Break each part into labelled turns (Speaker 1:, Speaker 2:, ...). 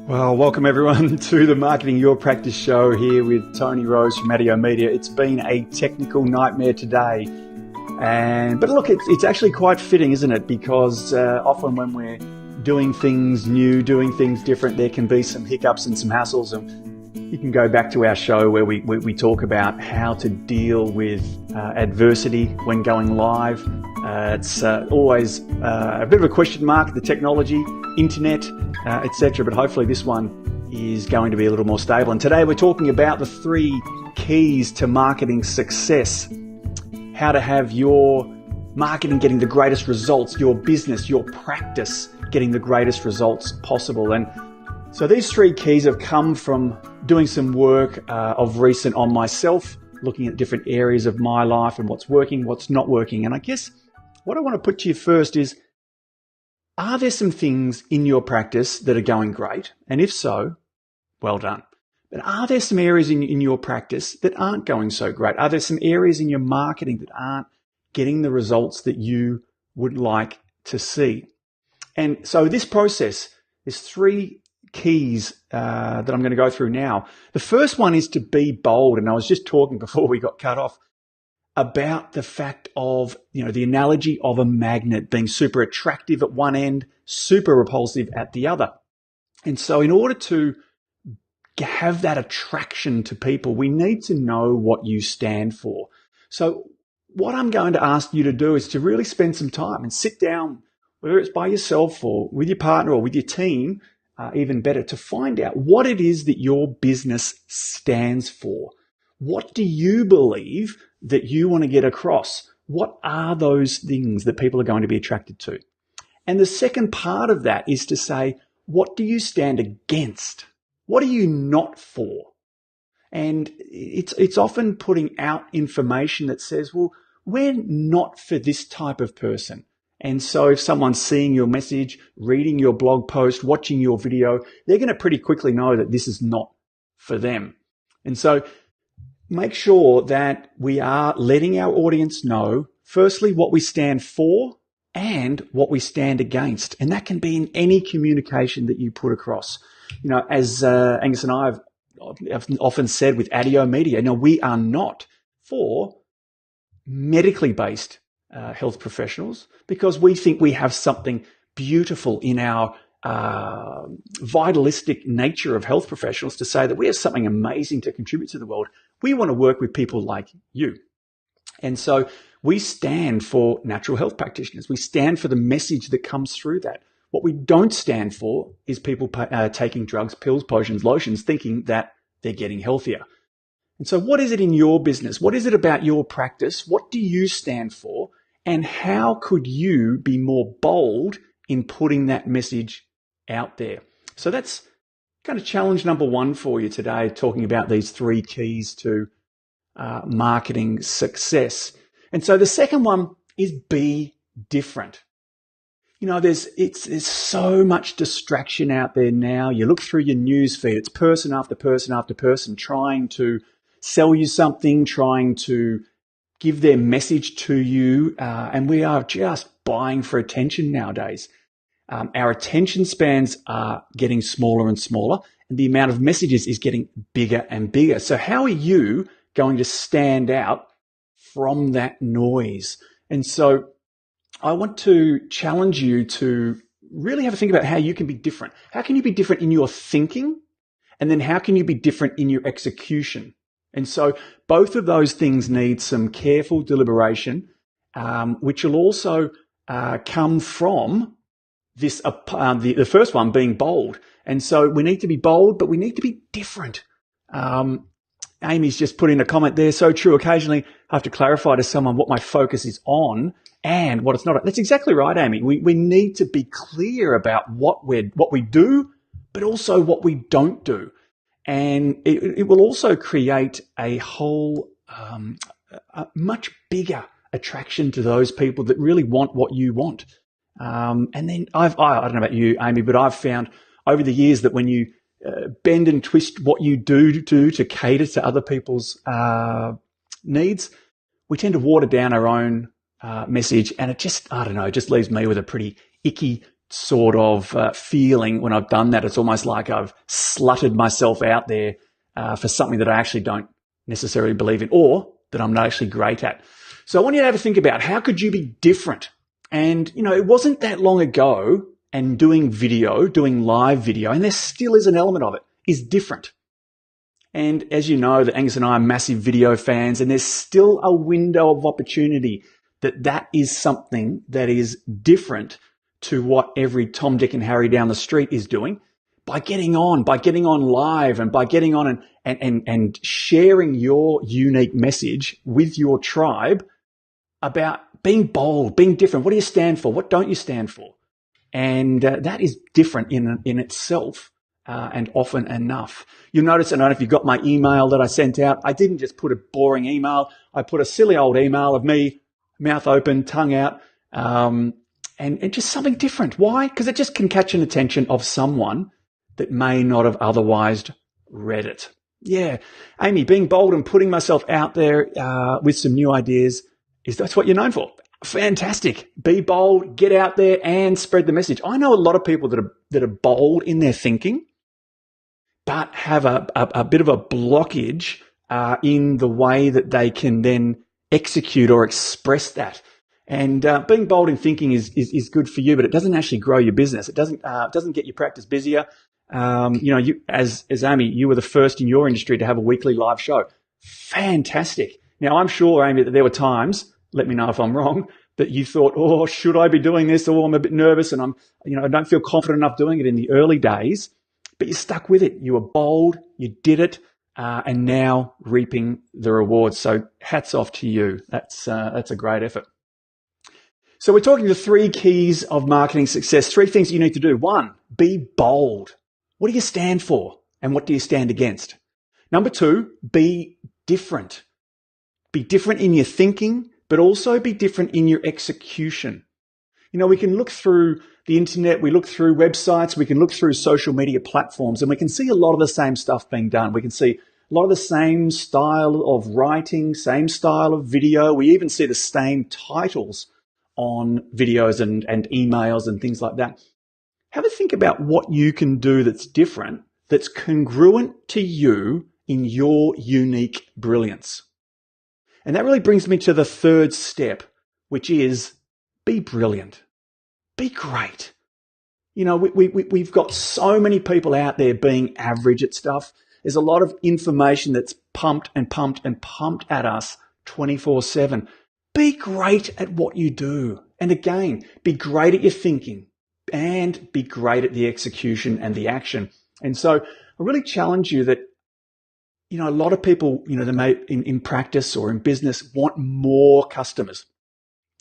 Speaker 1: Well, welcome everyone to the Marketing Your Practice show here with Tony Rose from ADIO Media. It's been a technical nightmare today, but look, it's actually quite fitting, isn't it? Because often when we're doing things new, doing things different, there can be some hiccups and some hassles. And you can go back to our show where we talk about how to deal with adversity when going live. It's always a bit of a question mark, the technology, internet, etc. But hopefully this one is going to be a little more stable. And today we're talking about the 3 keys to marketing success. How to have your marketing getting the greatest results, your business, your practice getting the greatest results possible. And so these 3 keys have come from doing some work of recent on myself, looking at different areas of my life and what's working, what's not working. And I guess what I want to put to you first is, are there some things in your practice that are going great? And if so, well done. But are there some areas in your practice that aren't going so great? Are there some areas in your marketing that aren't getting the results that you would like to see? And so this process, there's 3 keys that I'm going to go through now. The first one is to be bold. And I was just talking before we got cut off about the fact of, the analogy of a magnet being super attractive at one end, super repulsive at the other. And so in order to have that attraction to people, we need to know what you stand for. So what I'm going to ask you to do is to really spend some time and sit down, whether it's by yourself or with your partner or with your team, even better, to find out what it is that your business stands for. What do you believe that you want to get across? What are those things that people are going to be attracted to? And the second part of that is to say, what do you stand against? What are you not for? And it's often putting out information that says, well, we're not for this type of person. And so if someone's seeing your message, reading your blog post, watching your video, they're going to pretty quickly know that this is not for them. And so make sure that we are letting our audience know, firstly, what we stand for and what we stand against. And that can be in any communication that you put across. As Angus and I have often said with ADIO Media, we are not for medically based health professionals, because we think we have something beautiful in our vitalistic nature of health professionals to say that we have something amazing to contribute to the world. We want to work with people like you. And so we stand for natural health practitioners. We stand for the message that comes through that. What we don't stand for is people taking drugs, pills, potions, lotions, thinking that they're getting healthier. And so what is it in your business? What is it about your practice? What do you stand for? And how could you be more bold in putting that message out there? So that's kind of challenge number 1 for you today, talking about these 3 keys to marketing success. And so the second one is be different. There's so much distraction out there now. You look through your news feed, it's person after person after person trying to sell you something, trying to give their message to you, and we are just buying for attention nowadays. Our attention spans are getting smaller and smaller, and the amount of messages is getting bigger and bigger. So how are you going to stand out from that noise? And so I want to challenge you to really have a think about how you can be different. How can you be different in your thinking? And then how can you be different in your execution? And so both of those things need some careful deliberation, which will also come from this, the first one being bold. And so we need to be bold, but we need to be different. Amy's just put in a comment there. So true. Occasionally I have to clarify to someone what my focus is on and what it's not. That's exactly right, Amy. We need to be clear about what we do, but also what we don't do. And it will also create a whole, a much bigger attraction to those people that really want what you want. And then I don't know about you, Amy, but I've found over the years that when you bend and twist what you do to cater to other people's needs, we tend to water down our own message, and it just, I don't know, it just leaves me with a pretty icky sort of feeling when I've done that. It's almost like I've slutted myself out there for something that I actually don't necessarily believe in, or that I'm not actually great at. So I want you to have a think about, how could you be different? And, you know, it wasn't that long ago, and doing live video, and there still is an element of it, is different. And as you know, that Angus and I are massive video fans, and there's still a window of opportunity that is something that is different to what every Tom, Dick and Harry down the street is doing, by getting on live, and by getting on and sharing your unique message with your tribe about being bold, being different. What do you stand for? What don't you stand for? And that is different in itself, and often enough. You'll notice, I don't know if you got my email that I sent out, I didn't just put a boring email. I put a silly old email of me, mouth open, tongue out, and just something different. Why? Because it just can catch an attention of someone that may not have otherwise read it. Yeah, Amy, being bold and putting myself out there with some new ideas, that's what you're known for. Fantastic. Be bold, get out there and spread the message. I know a lot of people that are bold in their thinking, but have a bit of a blockage in the way that they can then execute or express that. And being bold in thinking is good for you, but it doesn't actually grow your business. It doesn't get your practice busier. You know, you as Amy, you were the first in your industry to have a weekly live show. Fantastic. Now, I'm sure, Amy, that there were times, let me know if I'm wrong, that you thought, oh, should I be doing this? Or I'm a bit nervous and I don't feel confident enough doing it in the early days, but you stuck with it. You were bold, you did it, and now reaping the rewards. So hats off to you. That's a great effort. So we're talking the 3 keys of marketing success, 3 things you need to do. 1, be bold. What do you stand for? And what do you stand against? Number 2, be different. Be different in your thinking, but also be different in your execution. You know, we can look through the internet, we look through websites, we can look through social media platforms, and we can see a lot of the same stuff being done. We can see a lot of the same style of writing, same style of video. We even see the same titles on videos and emails and things like that. Have a think about what you can do that's different, that's congruent to you in your unique brilliance. And that really brings me to the 3rd step, which is be brilliant. Be great. You know, we've got so many people out there being average at stuff. There's a lot of information that's pumped and pumped and pumped at us 24/7. Be great at what you do. And again, be great at your thinking and be great at the execution and the action. And so I really challenge you that, you know, a lot of people, you know, they may in practice or in business want more customers,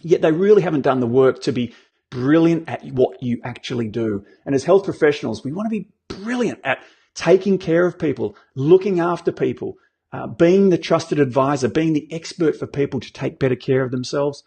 Speaker 1: yet they really haven't done the work to be brilliant at what you actually do. And as health professionals, we want to be brilliant at taking care of people, looking after people, being the trusted advisor, being the expert for people to take better care of themselves.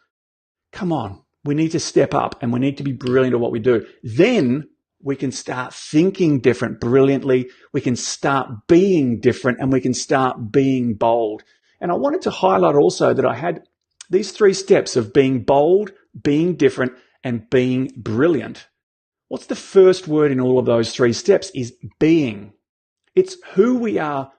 Speaker 1: Come on, we need to step up and we need to be brilliant at what we do. Then we can start thinking different brilliantly. We can start being different and we can start being bold. And I wanted to highlight also that I had these 3 steps of being bold, being different, and being brilliant. What's the first word in all of those 3 steps is being. It's who we are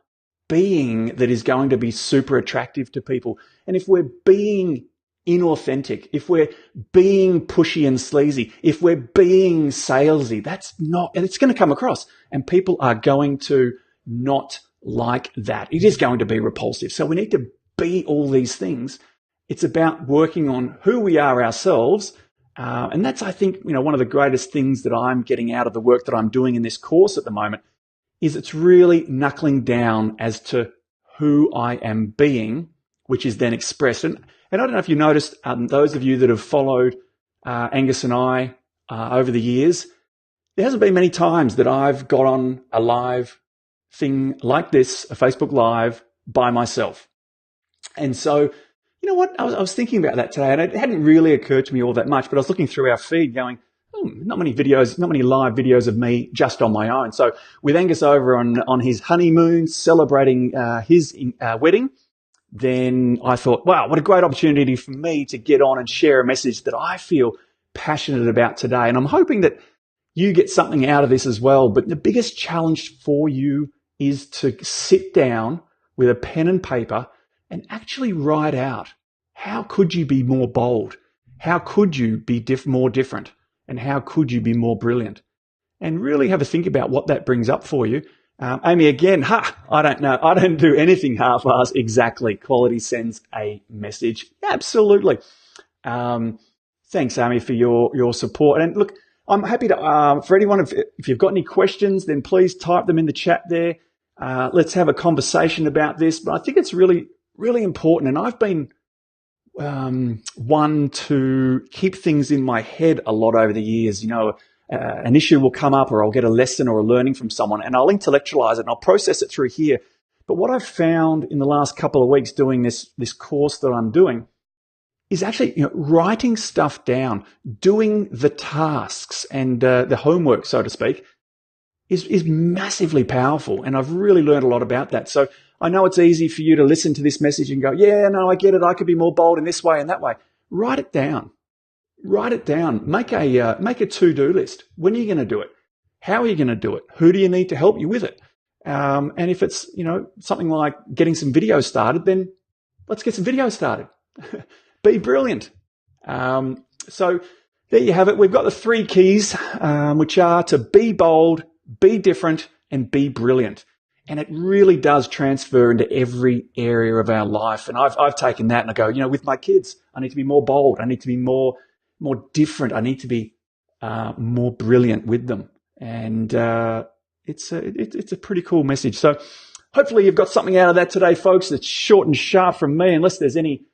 Speaker 1: being that is going to be super attractive to people. And if we're being inauthentic, if we're being pushy and sleazy, if we're being salesy, and it's going to come across and people are going to not like that. It is going to be repulsive. So we need to be all these things. It's about working on who we are ourselves. And that's, I think, you know, one of the greatest things that I'm getting out of the work that I'm doing in this course at the moment is it's really knuckling down as to who I am being, which is then expressed. And I don't know if you noticed, those of you that have followed Angus and I over the years, there hasn't been many times that I've got on a live thing like this, a Facebook Live, by myself. And so, you know what, I was thinking about that today, and it hadn't really occurred to me all that much, but I was looking through our feed going, not many live videos of me just on my own. So with Angus over on his honeymoon, celebrating his wedding, then I thought, wow, what a great opportunity for me to get on and share a message that I feel passionate about today. And I'm hoping that you get something out of this as well. But the biggest challenge for you is to sit down with a pen and paper and actually write out, how could you be more bold? How could you be more different? And how could you be more brilliant? And really have a think about what that brings up for you. Amy, again, I don't know. I don't do anything half-assed. Exactly. Quality sends a message. Absolutely. Thanks, Amy, for your support. And look, I'm happy to, for anyone, if you've got any questions, then please type them in the chat there. Let's have a conversation about this. But I think it's really, really important. And I've been one to keep things in my head a lot over the years. You know, an issue will come up, or I'll get a lesson or a learning from someone, and I'll intellectualize it and I'll process it through here. But what I've found in the last couple of weeks doing this course that I'm doing is actually, writing stuff down, doing the tasks and the homework, so to speak, is massively powerful. And I've really learned a lot about that. So I know it's easy for you to listen to this message and go, yeah, no, I get it. I could be more bold in this way and that way. Write it down. Write it down. Make a to-do list. When are you going to do it? How are you going to do it? Who do you need to help you with it? And if it's, something like getting some videos started, then let's get some videos started. Be brilliant. So there you have it. We've got the 3 keys, which are to be bold, be different, and be brilliant. And it really does transfer into every area of our life. And I've taken that and I go, with my kids, I need to be more bold. I need to be more different. I need to be more brilliant with them. And it's a pretty cool message. So hopefully you've got something out of that today, folks. It's short and sharp from me, unless there's any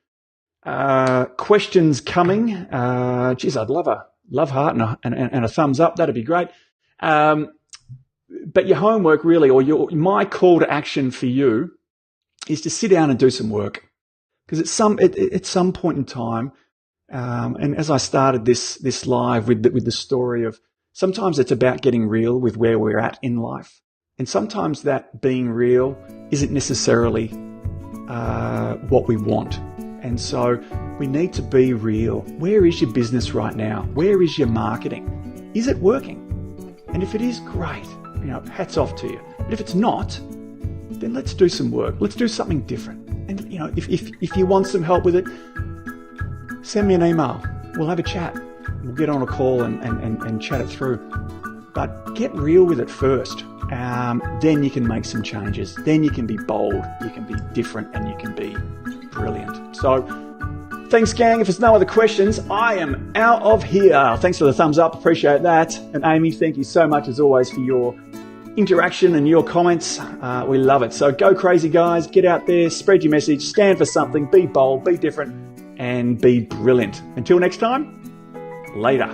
Speaker 1: questions coming. Geez, I'd love a heart and a thumbs up. That'd be great. But your homework really, or my call to action for you, is to sit down and do some work. Because at some point in time, and as I started this live with the story of, sometimes it's about getting real with where we're at in life, and sometimes that being real isn't necessarily what we want. And so we need to be real. Where is your business right now? Where is your marketing? Is it working? And if it is, great. Hats off to you. But if it's not, then let's do some work. Let's do something different. And if you want some help with it, send me an email. We'll have a chat. We'll get on a call and chat it through. But get real with it first. Then you can make some changes. Then you can be bold, you can be different, and you can be brilliant. So thanks, gang. If there's no other questions, I am out of here. Thanks for the thumbs up. Appreciate that. And Amy, thank you so much as always for your interaction and your comments. We love it. So go crazy, guys. Get out there, spread your message, stand for something, be bold, be different, and be brilliant. Until next time, later.